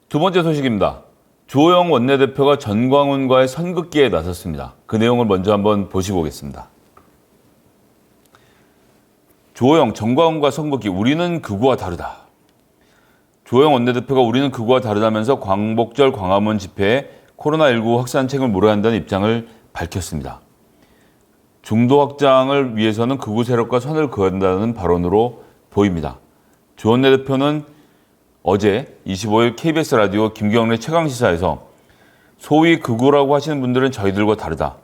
두 번째 소식입니다. 주호영 원내대표가 전광훈과의 선긋기에 나섰습니다. 그 내용을 먼저 한번 보시고 오겠습니다. 주호영, 전광훈과 선긋기, 우리는 그거와 다르다. 주호영 원내대표가 우리는 그거와 다르다면서 광복절 광화문 집회에 코로나19 확산책을 물어야 한다는 입장을 밝혔습니다. 중도 확장을 위해서는 극우 세력과 선을 그은다는 발언으로 보입니다. 주 원내대표는 어제 25일 KBS 라디오 김경래 최강시사에서 소위 극우라고 하시는 분들은 저희들과 다르다.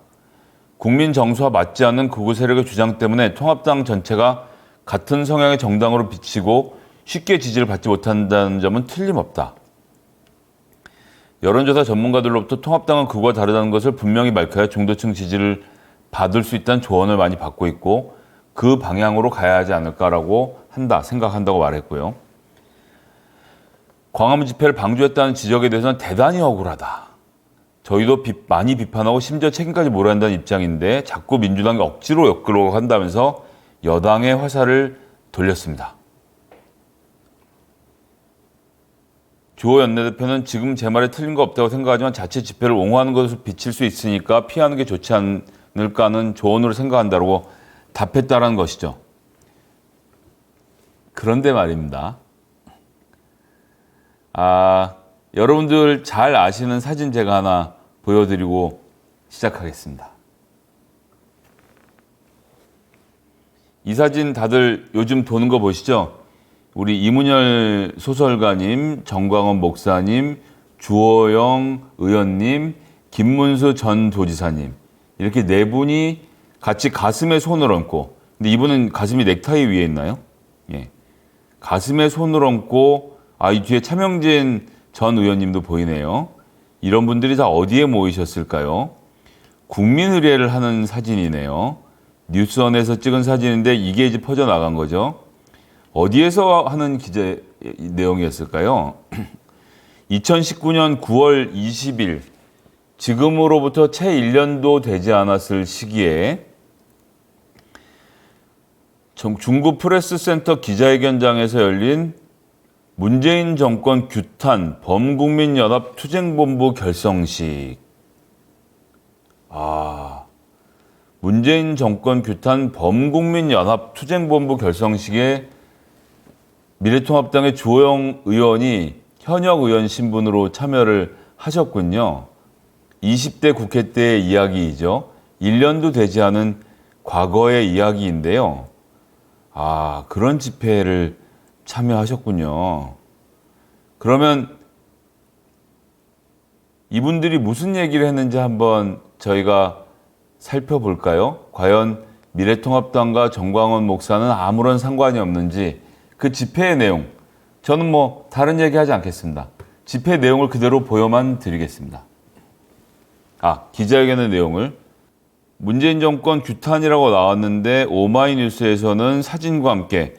국민 정서와 맞지 않는 극우 세력의 주장 때문에 통합당 전체가 같은 성향의 정당으로 비치고 쉽게 지지를 받지 못한다는 점은 틀림없다. 여론조사 전문가들로부터 통합당은 그거와 다르다는 것을 분명히 밝혀야 중도층 지지를 받을 수 있다는 조언을 많이 받고 있고 그 방향으로 가야 하지 않을까라고 생각한다고 말했고요. 광화문 집회를 방조했다는 지적에 대해서는 대단히 억울하다. 저희도 많이 비판하고 심지어 책임까지 물어야 한다는 입장인데 자꾸 민주당이 억지로 엮으려고 한다면서 여당의 화살을 돌렸습니다. 주호 원내대표는 지금 제 말에 틀린 거 없다고 생각하지만 자체 집회를 옹호하는 것으로 비칠 수 있으니까 피하는 게 좋지 않을까 하는 조언으로 생각한다고 답했다라는 것이죠. 그런데 말입니다. 여러분들 잘 아시는 사진 제가 하나 보여드리고 시작하겠습니다. 이 사진 다들 요즘 도는 거 보시죠? 우리 이문열 소설가님, 정광훈 목사님, 주호영 의원님, 김문수 전 도지사님 이렇게 네 분이 같이 가슴에 손을 얹고, 근데 이분은 가슴이 넥타이 위에 있나요? 예. 가슴에 손을 얹고, 이 뒤에 차명진 전 의원님도 보이네요. 이런 분들이 다 어디에 모이셨을까요? 국민의례를 하는 사진이네요. 뉴스원에서 찍은 사진인데 이게 이제 퍼져나간 거죠. 어디에서 하는 기자 내용이었을까요? 2019년 9월 20일, 지금으로부터 채 1년도 되지 않았을 시기에 중구 프레스센터 기자회견장에서 열린 문재인 정권 규탄 범국민연합 투쟁본부 결성식. 문재인 정권 규탄 범국민연합 투쟁본부 결성식에 미래통합당의 주호영 의원이 현역 의원 신분으로 참여를 하셨군요. 20대 국회 때의 이야기이죠. 1년도 되지 않은 과거의 이야기인데요. 그런 집회를 참여하셨군요. 그러면 이분들이 무슨 얘기를 했는지 한번 저희가 살펴볼까요? 과연 미래통합당과 정광훈 목사는 아무런 상관이 없는지 그 집회의 내용, 저는 다른 얘기 하지 않겠습니다. 집회 내용을 그대로 보여만 드리겠습니다. 기자회견의 내용을. 문재인 정권 규탄이라고 나왔는데 오마이뉴스에서는 사진과 함께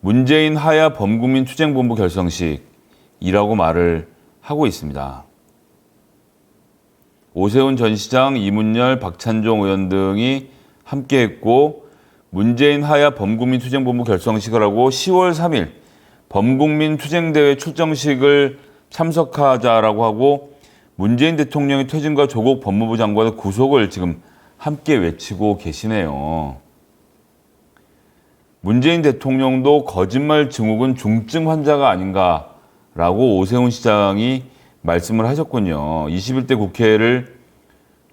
문재인 하야 범국민 투쟁본부 결성식이라고 말을 하고 있습니다. 오세훈 전 시장, 이문열, 박찬종 의원 등이 함께했고 문재인 하야 범국민 투쟁본부 결성식을 하고 10월 3일 범국민 투쟁대회 출정식을 참석하자라고 하고 문재인 대통령의 퇴진과 조국 법무부 장관의 구속을 지금 함께 외치고 계시네요. 문재인 대통령도 거짓말 증후군 중증 환자가 아닌가라고 오세훈 시장이 말씀을 하셨군요. 21대 국회를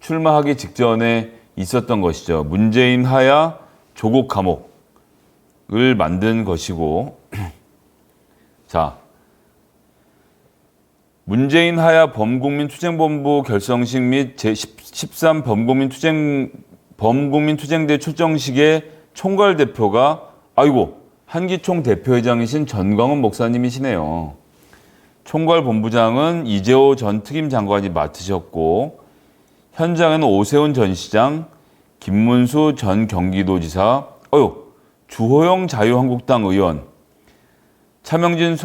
출마하기 직전에 있었던 것이죠. 문재인 하야 조국 감옥을 만든 것이고, 자, 문재인 하야 범국민 투쟁본부 결성식 및 제13 범국민 투쟁대 출정식의 총괄 대표가 한기총 대표회장이신 전광훈 목사님이시네요. 총괄 본부장은 이재호 전 특임 장관이 맡으셨고 현장에는 오세훈 전 시장, 김문수 전 경기도지사, 주호영 자유한국당 의원, 차명진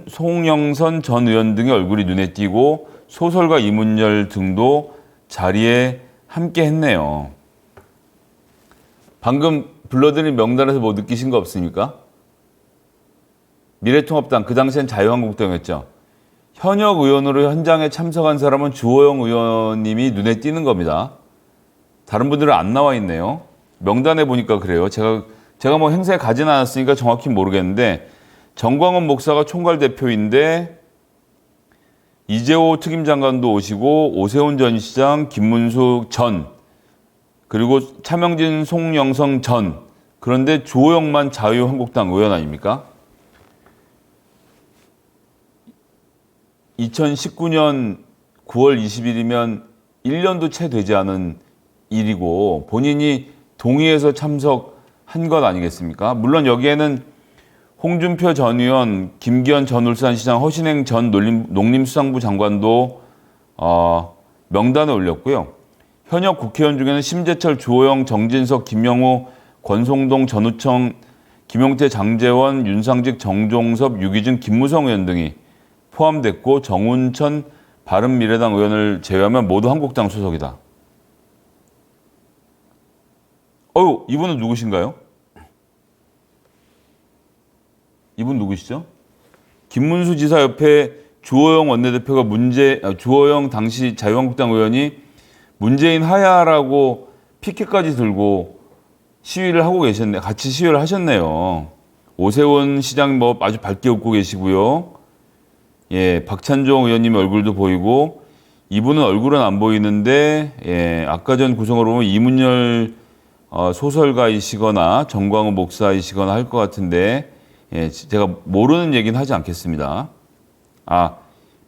송영선 전 의원 등의 얼굴이 눈에 띄고 소설가 이문열 등도 자리에 함께 했네요. 방금 불러드린 명단에서 느끼신 거 없습니까? 미래통합당, 그 당시엔 자유한국당이었죠. 현역 의원으로 현장에 참석한 사람은 주호영 의원님이 눈에 띄는 겁니다. 다른 분들은 안 나와 있네요. 명단에 보니까 그래요. 제가 뭐 행사에 가진 않았으니까 정확히 모르겠는데 정광훈 목사가 총괄 대표인데 이재호 특임장관도 오시고 오세훈 전 시장, 김문수 전, 그리고 차명진, 송영성 전. 그런데 주호영만 자유한국당 의원 아닙니까? 2019년 9월 20일이면 1년도 채 되지 않은 일이고 본인이 동의해서 참석한 것 아니겠습니까? 물론 여기에는 홍준표 전 의원, 김기현 전 울산시장, 허신행 전 농림수산부 장관도 명단에 올렸고요. 현역 국회의원 중에는 심재철, 주호영, 정진석, 김영우, 권성동, 전우청, 김용태, 장재원, 윤상직, 정종섭, 유기준, 김무성 의원 등이 포함됐고 정운천 바른미래당 의원을 제외하면 모두 한국당 소속이다. 이분은 누구신가요? 이분 누구시죠? 김문수 지사 옆에 주호영 원내대표가 주호영 당시 자유한국당 의원이 문재인 하야라고 피켓까지 들고 시위를 하고 계셨네. 같이 시위를 하셨네요. 오세훈 시장 뭐 아주 밝게 웃고 계시고요. 예, 박찬종 의원님 얼굴도 보이고 이분은 얼굴은 안 보이는데 예, 아까 전 구성으로 보면 이문열 소설가이시거나 정광훈 목사이시거나 할 것 같은데 예, 제가 모르는 얘기는 하지 않겠습니다.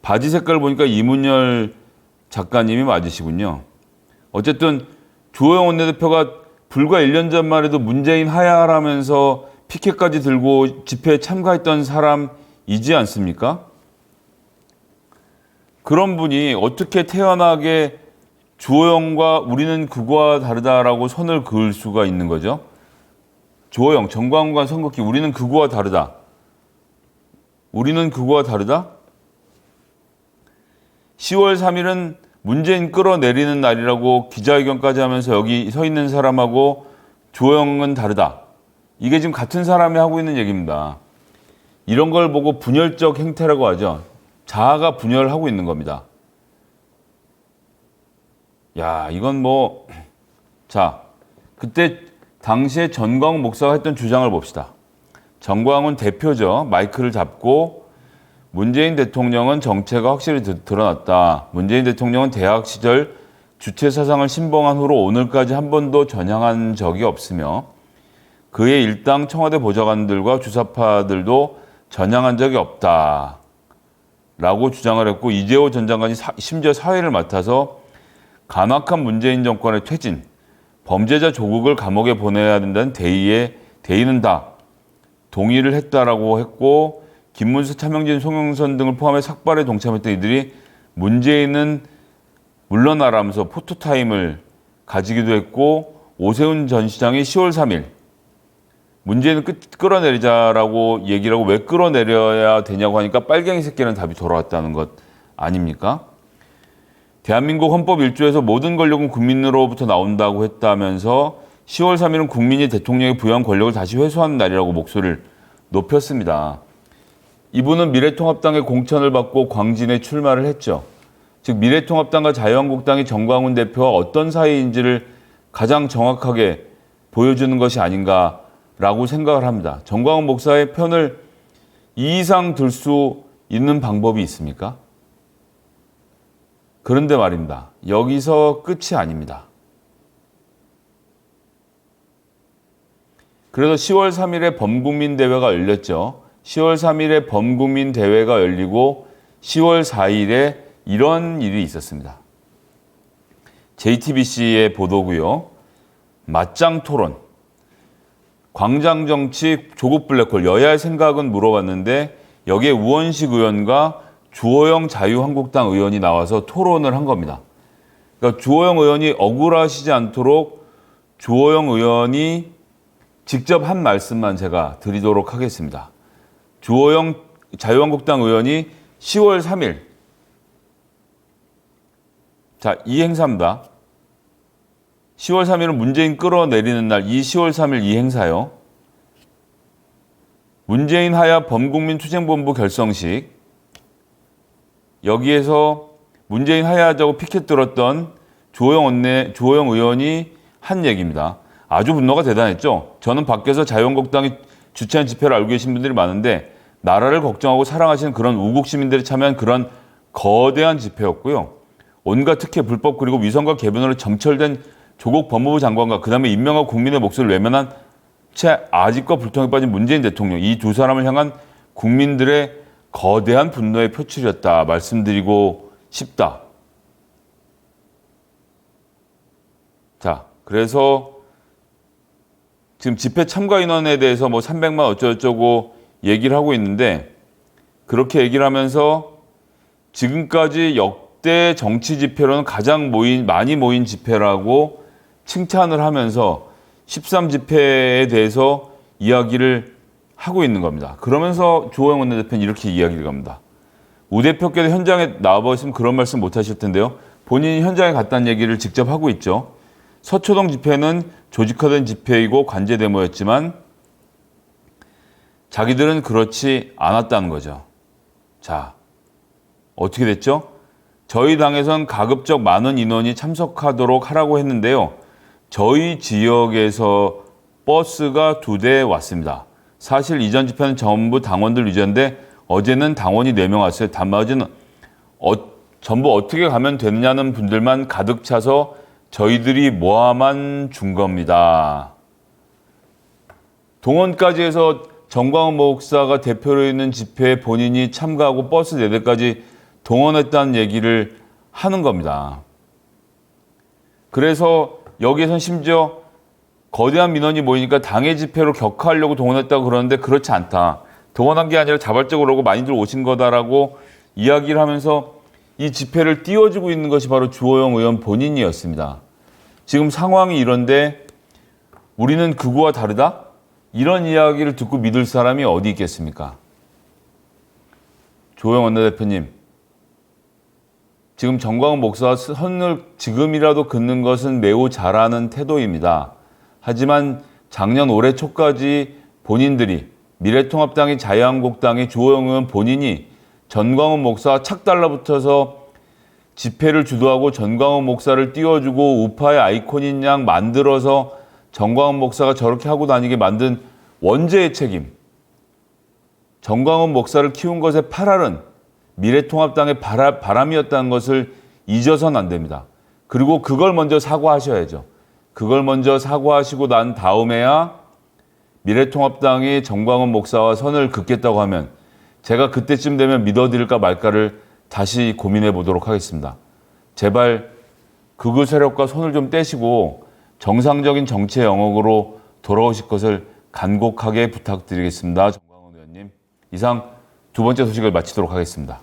바지 색깔 보니까 이문열 작가님이 맞으시군요. 어쨌든 주호영 원내대표가 불과 1년 전만 해도 문재인 하야라면서 피켓까지 들고 집회에 참가했던 사람이지 않습니까? 그런 분이 어떻게 태연하게 주호영과 우리는 그거와 다르다라고 선을 그을 수가 있는 거죠? 주호영, 정광훈과 선긋기, 우리는 그거와 다르다. 우리는 그거와 다르다? 10월 3일은 문재인 끌어내리는 날이라고 기자회견까지 하면서 여기 서 있는 사람하고 주호영은 다르다. 이게 지금 같은 사람이 하고 있는 얘기입니다. 이런 걸 보고 분열적 행태라고 하죠. 자아가 분열하고 있는 겁니다. 야, 이건 그때 당시에 전광훈 목사가 했던 주장을 봅시다. 전광훈 대표죠. 마이크를 잡고 문재인 대통령은 정체가 확실히 드러났다. 문재인 대통령은 대학 시절 주체 사상을 신봉한 후로 오늘까지 한 번도 전향한 적이 없으며 그의 일당 청와대 보좌관들과 주사파들도 전향한 적이 없다. 라고 주장을 했고 이재호 전 장관이 심지어 사회를 맡아서 간악한 문재인 정권의 퇴진, 범죄자 조국을 감옥에 보내야 된다는 대의는 다 동의를 했다라고 했고 김문수, 차명진, 송영선 등을 포함해 삭발에 동참했던 이들이 문재인은 물러나라면서 포토타임을 가지기도 했고 오세훈 전 시장이 10월 3일 문재인을 끌어내리자라고 얘기를 하고 왜 끌어내려야 되냐고 하니까 빨갱이 새끼라는 답이 돌아왔다는 것 아닙니까? 대한민국 헌법 1조에서 모든 권력은 국민으로부터 나온다고 했다면서 10월 3일은 국민이 대통령에 부여한 권력을 다시 회수하는 날이라고 목소리를 높였습니다. 이분은 미래통합당의 공천을 받고 광진에 출마를 했죠. 즉 미래통합당과 자유한국당이 정광훈 대표와 어떤 사이인지를 가장 정확하게 보여주는 것이 아닌가라고 생각을 합니다. 정광훈 목사의 편을 이 이상 들 수 있는 방법이 있습니까? 그런데 말입니다. 여기서 끝이 아닙니다. 그래서 10월 3일에 범국민대회가 열렸죠. 10월 3일에 범국민대회가 열리고 10월 4일에 이런 일이 있었습니다. JTBC의 보도고요. 맞짱 토론. 광장정치 조국 블랙홀 여야의 생각은 물어봤는데 여기에 우원식 의원과 주호영 자유한국당 의원이 나와서 토론을 한 겁니다. 그러니까 주호영 의원이 억울하시지 않도록 주호영 의원이 직접 한 말씀만 제가 드리도록 하겠습니다. 주호영 자유한국당 의원이 10월 3일 이 행사입니다. 10월 3일은 문재인 끌어내리는 날, 이 10월 3일 이 행사요. 문재인 하야 범국민 투쟁본부 결성식 여기에서 문재인 하야하자고 피켓 들었던 주호영 의원이 한 얘기입니다. 아주 분노가 대단했죠. 저는 밖에서 자유한국당이 주최한 집회를 알고 계신 분들이 많은데 나라를 걱정하고 사랑하시는 그런 우국 시민들이 참여한 그런 거대한 집회였고요. 온갖 특혜, 불법 그리고 위선과 개변으로 점철된 조국 법무부 장관과 그다음에 임명하고 국민의 목소리를 외면한 채 아직과 불통에 빠진 문재인 대통령, 이 두 사람을 향한 국민들의 거대한 분노의 표출이었다 말씀드리고 싶다. 자, 그래서 지금 집회 참가 인원에 대해서 뭐 300만 어쩌고저쩌고 얘기를 하고 있는데 그렇게 얘기를 하면서 지금까지 역대 정치 집회로는 가장 많이 모인 집회라고 칭찬을 하면서 13집회에 대해서 이야기를 하고 있는 겁니다. 그러면서 주호영 원내대표는 이렇게 이야기를 합니다. 우 대표께서 현장에 나와보시면 그런 말씀 못 하실 텐데요. 본인이 현장에 갔다는 얘기를 직접 하고 있죠. 서초동 집회는 조직화된 집회이고 관제 데모였지만 자기들은 그렇지 않았다는 거죠. 자, 어떻게 됐죠? 저희 당에선 가급적 많은 인원이 참석하도록 하라고 했는데요. 저희 지역에서 버스가 2대 왔습니다. 사실 이전 집회는 전부 당원들 위주인데 어제는 당원이 4명 왔어요. 단마지는 전부 어떻게 가면 되느냐는 분들만 가득 차서 저희들이 모아만 준 겁니다. 동원까지 해서 정광훈 목사가 대표로 있는 집회에 본인이 참가하고 버스 4대까지 동원했다는 얘기를 하는 겁니다. 그래서 여기에선 심지어 거대한 민원이 모이니까 당의 집회로 격화하려고 동원했다고 그러는데 그렇지 않다. 동원한 게 아니라 자발적으로 오고 많이들 오신 거다라고 이야기를 하면서 이 집회를 띄워주고 있는 것이 바로 주호영 의원 본인이었습니다. 지금 상황이 이런데 우리는 그거와 다르다? 이런 이야기를 듣고 믿을 사람이 어디 있겠습니까? 주호영 원내대표님, 지금 정광훈 목사와 선을 지금이라도 긋는 것은 매우 잘하는 태도입니다. 하지만 작년 올해 초까지 본인들이 미래통합당이 자유한국당이 주호영 의원 본인이 전광훈 목사와 착 달라붙어서 집회를 주도하고 전광훈 목사를 띄워주고 우파의 아이콘인 양 만들어서 전광훈 목사가 저렇게 하고 다니게 만든 원죄의 책임. 전광훈 목사를 키운 것의 8알은 미래통합당의 바람이었다는 것을 잊어서는 안 됩니다. 그리고 그걸 먼저 사과하셔야죠. 그걸 먼저 사과하시고 난 다음에야 미래통합당이 정광훈 목사와 선을 긋겠다고 하면 제가 그때쯤 되면 믿어드릴까 말까를 다시 고민해 보도록 하겠습니다. 제발 극우 세력과 손을 좀 떼시고 정상적인 정치의 영역으로 돌아오실 것을 간곡하게 부탁드리겠습니다. 정광훈 의원님. 이상 두 번째 소식을 마치도록 하겠습니다.